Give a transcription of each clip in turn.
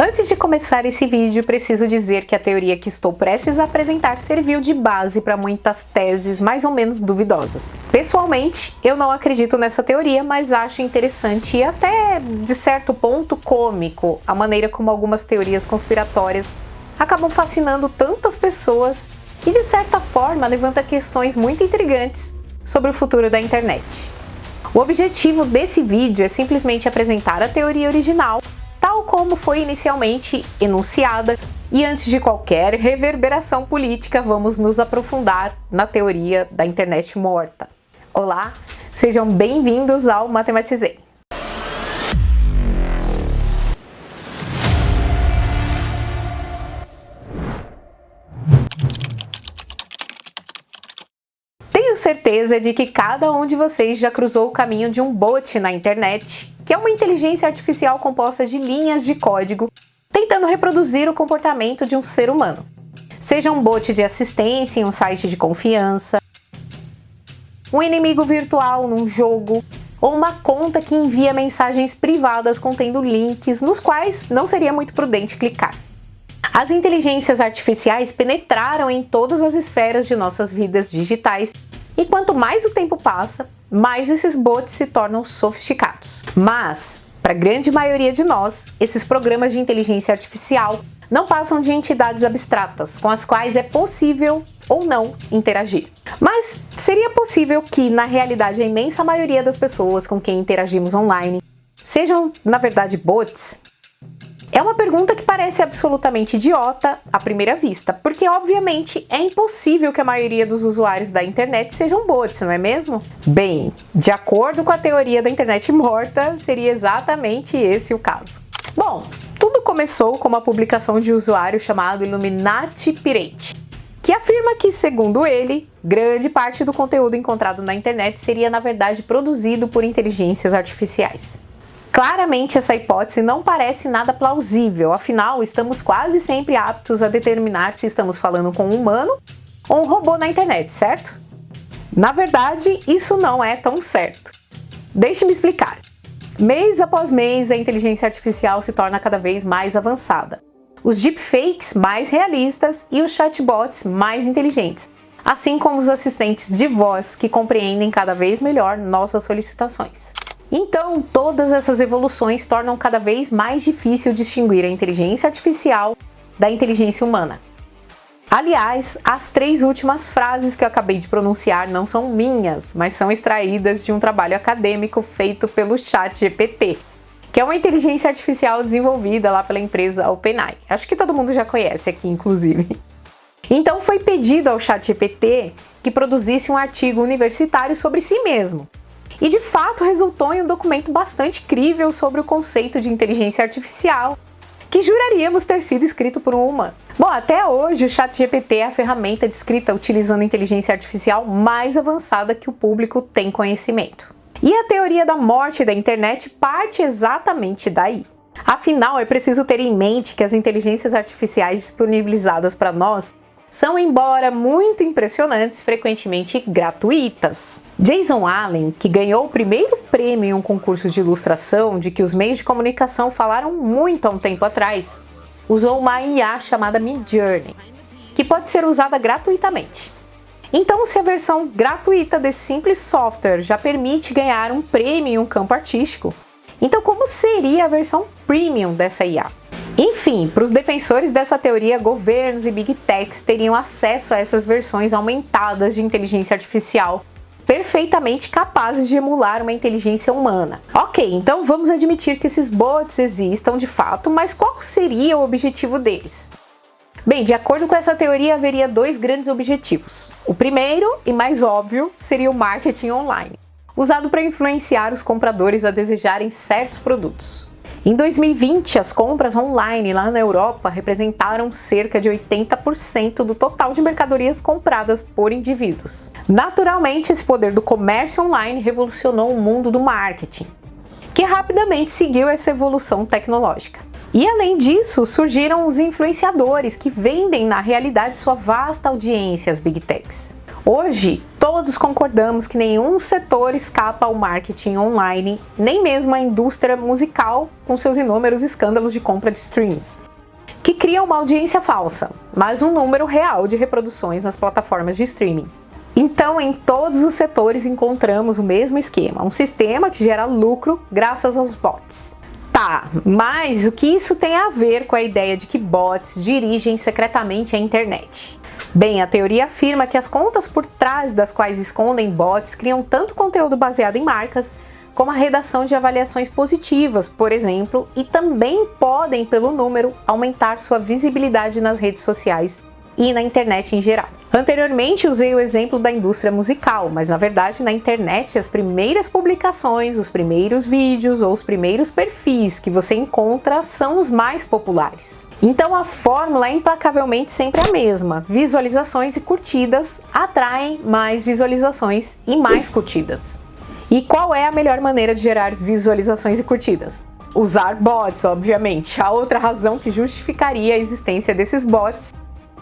Antes de começar esse vídeo, preciso dizer que a teoria que estou prestes a apresentar serviu de base para muitas teses mais ou menos duvidosas. Pessoalmente, eu não acredito nessa teoria, mas acho interessante e até, de certo ponto, cômico a maneira como algumas teorias conspiratórias acabam fascinando tantas pessoas e, de certa forma, levanta questões muito intrigantes sobre o futuro da internet. O objetivo desse vídeo é simplesmente apresentar a teoria original, tal como foi inicialmente enunciada, e antes de qualquer reverberação política, vamos nos aprofundar na teoria da internet morta. Olá, sejam bem-vindos ao Matematizei. Tenho certeza de que cada um de vocês já cruzou o caminho de um bot na internet, que é uma inteligência artificial composta de linhas de código tentando reproduzir o comportamento de um ser humano. Seja um bot de assistência em um site de confiança, um inimigo virtual num jogo, ou uma conta que envia mensagens privadas contendo links nos quais não seria muito prudente clicar. As inteligências artificiais penetraram em todas as esferas de nossas vidas digitais e quanto mais o tempo passa, mais esses bots se tornam sofisticados. Mas, para a grande maioria de nós, esses programas de inteligência artificial não passam de entidades abstratas com as quais é possível ou não interagir. Mas seria possível que, na realidade, a imensa maioria das pessoas com quem interagimos online sejam, na verdade, bots? É uma pergunta que parece absolutamente idiota à primeira vista, porque obviamente é impossível que a maioria dos usuários da internet sejam bots, não é mesmo? Bem, de acordo com a teoria da internet morta, seria exatamente esse o caso. Bom, tudo começou com uma publicação de um usuário chamado Illuminati Pirate, que afirma que, segundo ele, grande parte do conteúdo encontrado na internet seria, na verdade, produzido por inteligências artificiais. Claramente, essa hipótese não parece nada plausível, afinal, estamos quase sempre aptos a determinar se estamos falando com um humano ou um robô na internet, certo? Na verdade, isso não é tão certo. Deixe-me explicar. Mês após mês, a inteligência artificial se torna cada vez mais avançada. Os deepfakes mais realistas e os chatbots mais inteligentes, assim como os assistentes de voz que compreendem cada vez melhor nossas solicitações. Então, todas essas evoluções tornam cada vez mais difícil distinguir a inteligência artificial da inteligência humana. Aliás, as 3 últimas frases que eu acabei de pronunciar não são minhas, mas são extraídas de um trabalho acadêmico feito pelo ChatGPT, que é uma inteligência artificial desenvolvida lá pela empresa OpenAI. Acho que todo mundo já conhece aqui, inclusive. Então, foi pedido ao ChatGPT que produzisse um artigo universitário sobre si mesmo. E de fato resultou em um documento bastante crível sobre o conceito de inteligência artificial, que juraríamos ter sido escrito por um humano. Bom, até hoje o ChatGPT é a ferramenta de escrita utilizando inteligência artificial mais avançada que o público tem conhecimento. E a teoria da morte da internet parte exatamente daí. Afinal, é preciso ter em mente que as inteligências artificiais disponibilizadas para nós são, embora muito impressionantes, frequentemente gratuitas. Jason Allen, que ganhou o primeiro prêmio em um concurso de ilustração de que os meios de comunicação falaram muito há um tempo atrás, usou uma IA chamada Midjourney, que pode ser usada gratuitamente. Então, se a versão gratuita desse simples software já permite ganhar um prêmio em um campo artístico, então como seria a versão premium dessa IA? Enfim, para os defensores dessa teoria, governos e big techs teriam acesso a essas versões aumentadas de inteligência artificial, perfeitamente capazes de emular uma inteligência humana. Ok, então vamos admitir que esses bots existam de fato, mas qual seria o objetivo deles? Bem, de acordo com essa teoria, haveria 2 grandes objetivos. O primeiro, e mais óbvio, seria o marketing online, usado para influenciar os compradores a desejarem certos produtos. Em 2020, as compras online lá na Europa representaram cerca de 80% do total de mercadorias compradas por indivíduos. Naturalmente, esse poder do comércio online revolucionou o mundo do marketing, que rapidamente seguiu essa evolução tecnológica. E além disso, surgiram os influenciadores que vendem na realidade sua vasta audiência às big techs. Hoje, Todos concordamos que nenhum setor escapa ao marketing online, nem mesmo a indústria musical com seus inúmeros escândalos de compra de streams, que criam uma audiência falsa, mas um número real de reproduções nas plataformas de streaming. Então, em todos os setores encontramos o mesmo esquema, um sistema que gera lucro graças aos bots. Tá, mas o que isso tem a ver com a ideia de que bots dirigem secretamente a internet? Bem, a teoria afirma que as contas por trás das quais escondem bots criam tanto conteúdo baseado em marcas, como a redação de avaliações positivas, por exemplo, e também podem, pelo número, aumentar sua visibilidade nas redes sociais e na internet em geral. Anteriormente usei o exemplo da indústria musical, mas na verdade na internet as primeiras publicações, os primeiros vídeos ou os primeiros perfis que você encontra são os mais populares. Então a fórmula é implacavelmente sempre a mesma: visualizações e curtidas atraem mais visualizações e mais curtidas. E qual é a melhor maneira de gerar visualizações e curtidas? Usar bots, obviamente. A outra razão que justificaria a existência desses bots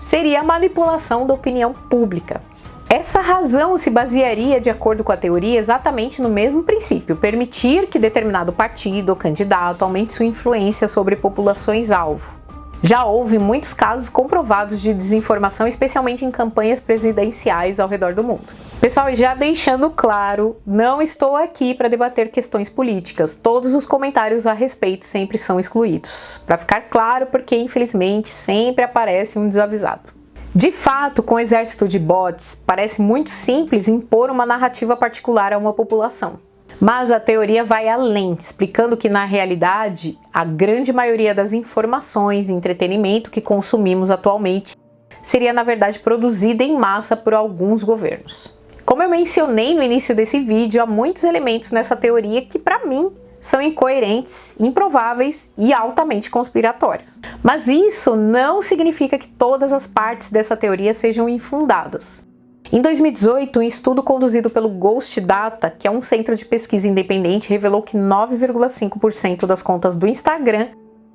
seria a manipulação da opinião pública. Essa razão se basearia, de acordo com a teoria, exatamente no mesmo princípio: permitir que determinado partido ou candidato aumente sua influência sobre populações-alvo. Já houve muitos casos comprovados de desinformação, especialmente em campanhas presidenciais ao redor do mundo. Pessoal, e já deixando claro, não estou aqui para debater questões políticas. Todos os comentários a respeito sempre são excluídos. Para ficar claro, porque infelizmente sempre aparece um desavisado. De fato, com o exército de bots, parece muito simples impor uma narrativa particular a uma população. Mas a teoria vai além, explicando que na realidade, a grande maioria das informações e entretenimento que consumimos atualmente seria na verdade produzida em massa por alguns governos. Como eu mencionei no início desse vídeo, há muitos elementos nessa teoria que para mim são incoerentes, improváveis e altamente conspiratórios. Mas isso não significa que todas as partes dessa teoria sejam infundadas. Em 2018, um estudo conduzido pelo Ghost Data, que é um centro de pesquisa independente, revelou que 9,5% das contas do Instagram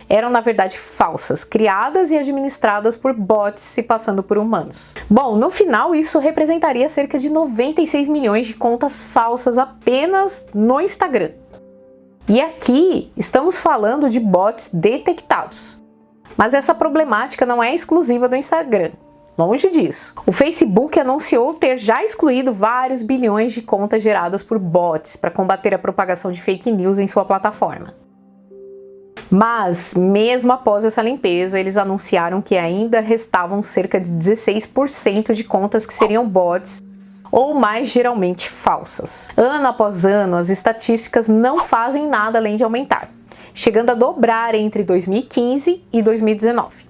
eram na verdade falsas, criadas e administradas por bots se passando por humanos. Bom, no final isso representaria cerca de 96 milhões de contas falsas apenas no Instagram. E aqui estamos falando de bots detectados. Mas essa problemática não é exclusiva do Instagram. Longe disso. O Facebook anunciou ter já excluído vários bilhões de contas geradas por bots para combater a propagação de fake news em sua plataforma. Mas, mesmo após essa limpeza, eles anunciaram que ainda restavam cerca de 16% de contas que seriam bots ou mais geralmente falsas. Ano após ano, as estatísticas não fazem nada além de aumentar, chegando a dobrar entre 2015 e 2019.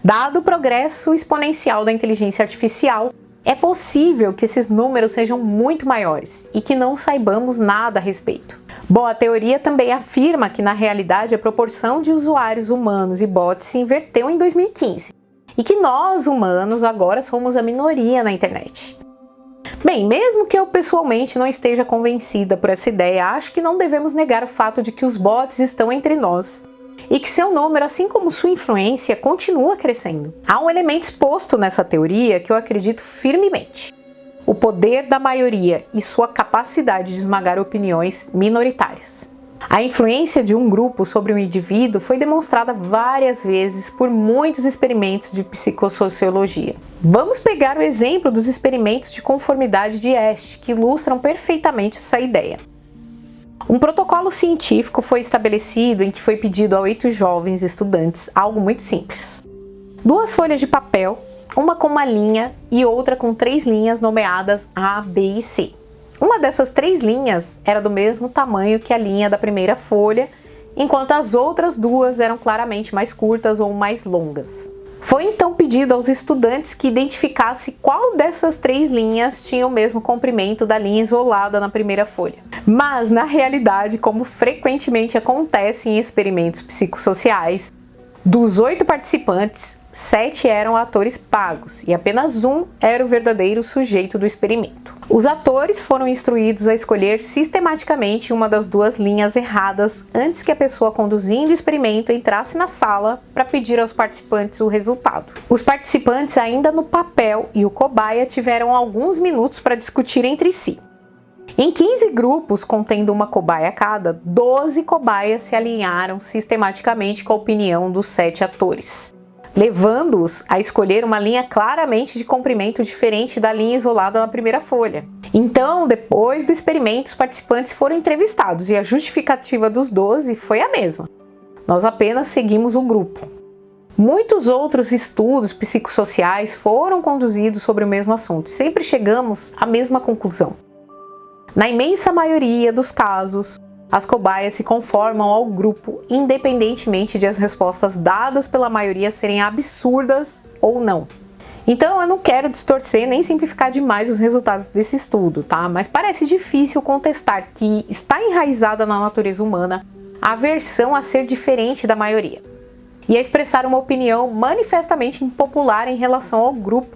Dado o progresso exponencial da inteligência artificial, é possível que esses números sejam muito maiores e que não saibamos nada a respeito. Bom, a teoria também afirma que na realidade a proporção de usuários humanos e bots se inverteu em 2015 e que nós, humanos, agora somos a minoria na internet. Bem, mesmo que eu pessoalmente não esteja convencida por essa ideia, acho que não devemos negar o fato de que os bots estão entre nós e que seu número, assim como sua influência, continua crescendo. Há um elemento exposto nessa teoria que eu acredito firmemente: o poder da maioria e sua capacidade de esmagar opiniões minoritárias. A influência de um grupo sobre um indivíduo foi demonstrada várias vezes por muitos experimentos de psicossociologia. Vamos pegar o exemplo dos experimentos de conformidade de Asch, que ilustram perfeitamente essa ideia. Um protocolo científico foi estabelecido em que foi pedido a 8 jovens estudantes algo muito simples: 2 folhas de papel, uma com uma linha e outra com 3 linhas nomeadas A, B e C. Uma dessas 3 linhas era do mesmo tamanho que a linha da primeira folha, enquanto as outras 2 eram claramente mais curtas ou mais longas. Foi então pedido aos estudantes que identificasse qual dessas 3 linhas tinha o mesmo comprimento da linha isolada na primeira folha. Mas, na realidade, como frequentemente acontece em experimentos psicossociais, dos 8 participantes, 7 eram atores pagos e apenas um era o verdadeiro sujeito do experimento. Os atores foram instruídos a escolher sistematicamente uma das duas linhas erradas antes que a pessoa conduzindo o experimento entrasse na sala para pedir aos participantes o resultado. Os participantes, ainda no papel, e o cobaia tiveram alguns minutos para discutir entre si. Em 15 grupos, contendo uma cobaia cada, 12 cobaias se alinharam sistematicamente com a opinião dos 7 atores, levando-os a escolher uma linha claramente de comprimento diferente da linha isolada na primeira folha. Então, depois do experimento, os participantes foram entrevistados e a justificativa dos 12 foi a mesma. Nós apenas seguimos o grupo. Muitos outros estudos psicossociais foram conduzidos sobre o mesmo assunto e sempre chegamos à mesma conclusão. Na imensa maioria dos casos, as cobaias se conformam ao grupo independentemente de as respostas dadas pela maioria serem absurdas ou não. Então eu não quero distorcer nem simplificar demais os resultados desse estudo, tá? Mas parece difícil contestar que está enraizada na natureza humana a aversão a ser diferente da maioria e a expressar uma opinião manifestamente impopular em relação ao grupo,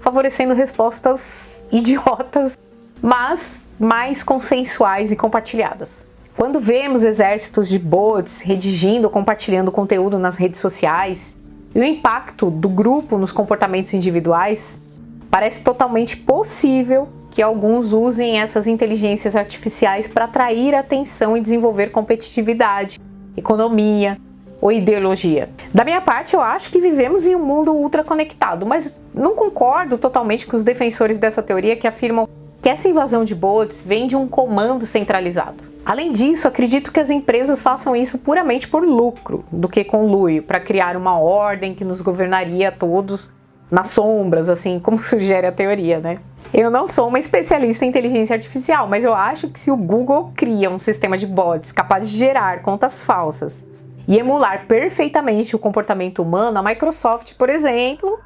favorecendo respostas idiotas, mas mais consensuais e compartilhadas. Quando vemos exércitos de bots redigindo ou compartilhando conteúdo nas redes sociais e o impacto do grupo nos comportamentos individuais, parece totalmente possível que alguns usem essas inteligências artificiais para atrair atenção e desenvolver competitividade, economia ou ideologia. Da minha parte, eu acho que vivemos em um mundo ultra conectado, mas não concordo totalmente com os defensores dessa teoria que afirmam que essa invasão de bots vem de um comando centralizado. Além disso, acredito que as empresas façam isso puramente por lucro, do que conluio, para criar uma ordem que nos governaria a todos nas sombras, assim como sugere a teoria, né? Eu não sou uma especialista em inteligência artificial, mas eu acho que se o Google cria um sistema de bots capaz de gerar contas falsas e emular perfeitamente o comportamento humano, a Microsoft, por exemplo,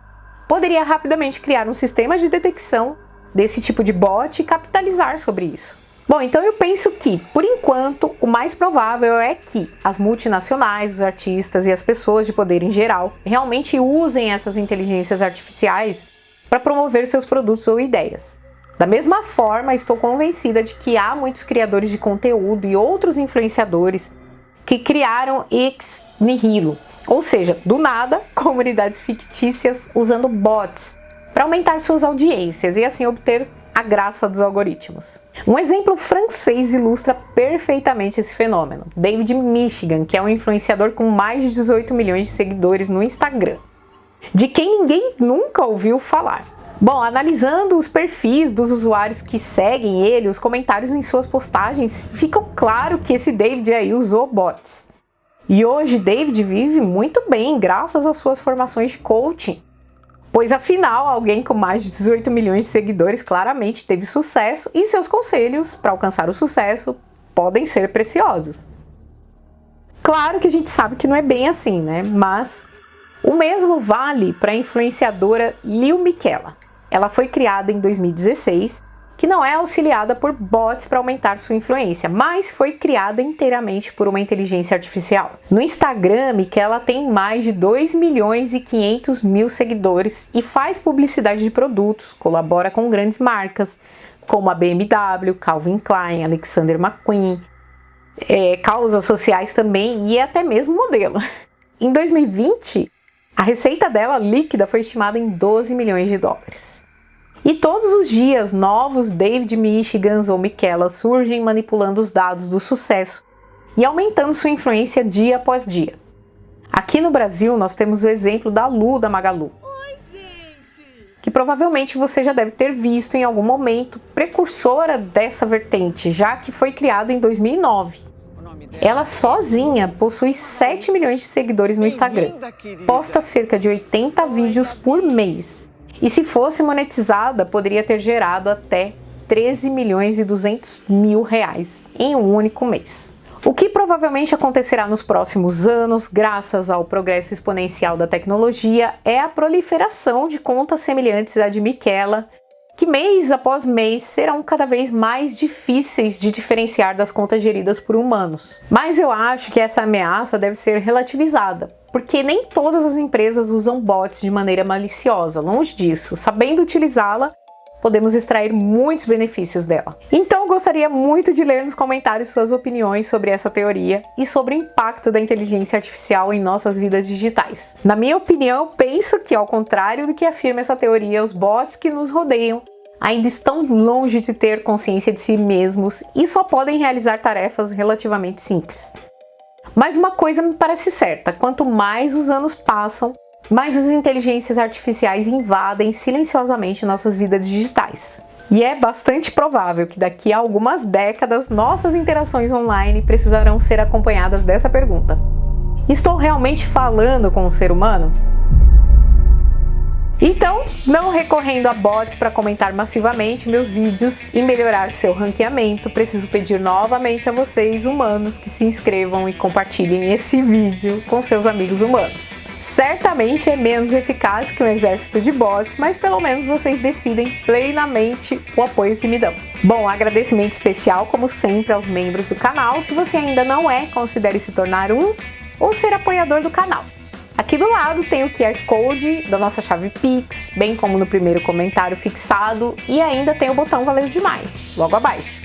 poderia rapidamente criar um sistema de detecção desse tipo de bot e capitalizar sobre isso. Bom, então eu penso que, por enquanto, o mais provável é que as multinacionais, os artistas e as pessoas de poder em geral realmente usem essas inteligências artificiais para promover seus produtos ou ideias. Da mesma forma, estou convencida de que há muitos criadores de conteúdo e outros influenciadores que criaram ex nihilo, ou seja, do nada, comunidades fictícias usando bots para aumentar suas audiências e assim obter a graça dos algoritmos. Um exemplo francês ilustra perfeitamente esse fenômeno. David Michigan, que é um influenciador com mais de 18 milhões de seguidores no Instagram, de quem ninguém nunca ouviu falar. Bom, analisando os perfis dos usuários que seguem ele, os comentários em suas postagens, fica claro que esse David aí usou bots. E hoje David vive muito bem graças às suas formações de coaching. Pois afinal, alguém com mais de 18 milhões de seguidores claramente teve sucesso e seus conselhos para alcançar o sucesso podem ser preciosos. Claro que a gente sabe que não é bem assim, né? Mas o mesmo vale para a influenciadora Lil Miquela. Ela foi criada em 2016, que não é auxiliada por bots para aumentar sua influência, mas foi criada inteiramente por uma inteligência artificial. No Instagram, Miquela tem mais de 2 milhões e 500 mil seguidores e faz publicidade de produtos, colabora com grandes marcas, como a BMW, Calvin Klein, Alexander McQueen, causas sociais também e até mesmo modelo. Em 2020, a receita dela líquida foi estimada em 12 milhões de dólares. E todos os dias, novos David Michigans ou Miquela surgem manipulando os dados do sucesso e aumentando sua influência dia após dia. Aqui no Brasil, nós temos o exemplo da Lu da Magalu, que provavelmente você já deve ter visto em algum momento, precursora dessa vertente, já que foi criada em 2009. Ela sozinha possui 7 milhões de seguidores no Instagram, posta cerca de 80 vídeos por mês. E se fosse monetizada, poderia ter gerado até 13 milhões e 200 mil reais em um único mês. O que provavelmente acontecerá nos próximos anos, graças ao progresso exponencial da tecnologia, é a proliferação de contas semelhantes à de Miquela que mês após mês serão cada vez mais difíceis de diferenciar das contas geridas por humanos. Mas eu acho que essa ameaça deve ser relativizada, porque nem todas as empresas usam bots de maneira maliciosa, longe disso. Sabendo utilizá-la, podemos extrair muitos benefícios dela. Então, gostaria muito de ler nos comentários suas opiniões sobre essa teoria e sobre o impacto da inteligência artificial em nossas vidas digitais. Na minha opinião, penso que, ao contrário do que afirma essa teoria, os bots que nos rodeiam ainda estão longe de ter consciência de si mesmos e só podem realizar tarefas relativamente simples. Mas uma coisa me parece certa: quanto mais os anos passam, mais as inteligências artificiais invadem silenciosamente nossas vidas digitais. E é bastante provável que daqui a algumas décadas nossas interações online precisarão ser acompanhadas dessa pergunta: estou realmente falando com um ser humano? Então, não recorrendo a bots para comentar massivamente meus vídeos e melhorar seu ranqueamento, preciso pedir novamente a vocês, humanos, que se inscrevam e compartilhem esse vídeo com seus amigos humanos. Certamente é menos eficaz que um exército de bots, mas pelo menos vocês decidem plenamente o apoio que me dão. Bom, agradecimento especial, como sempre, aos membros do canal. Se você ainda não é, considere se tornar um ou ser apoiador do canal. Aqui do lado tem o QR Code da nossa chave Pix, bem como no primeiro comentário fixado, e ainda tem o botão Valeu Demais, logo abaixo.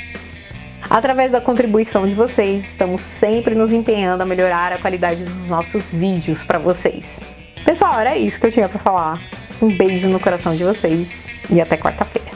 Através da contribuição de vocês, estamos sempre nos empenhando a melhorar a qualidade dos nossos vídeos para vocês. Pessoal, era isso que eu tinha para falar. Um beijo no coração de vocês e até quarta-feira.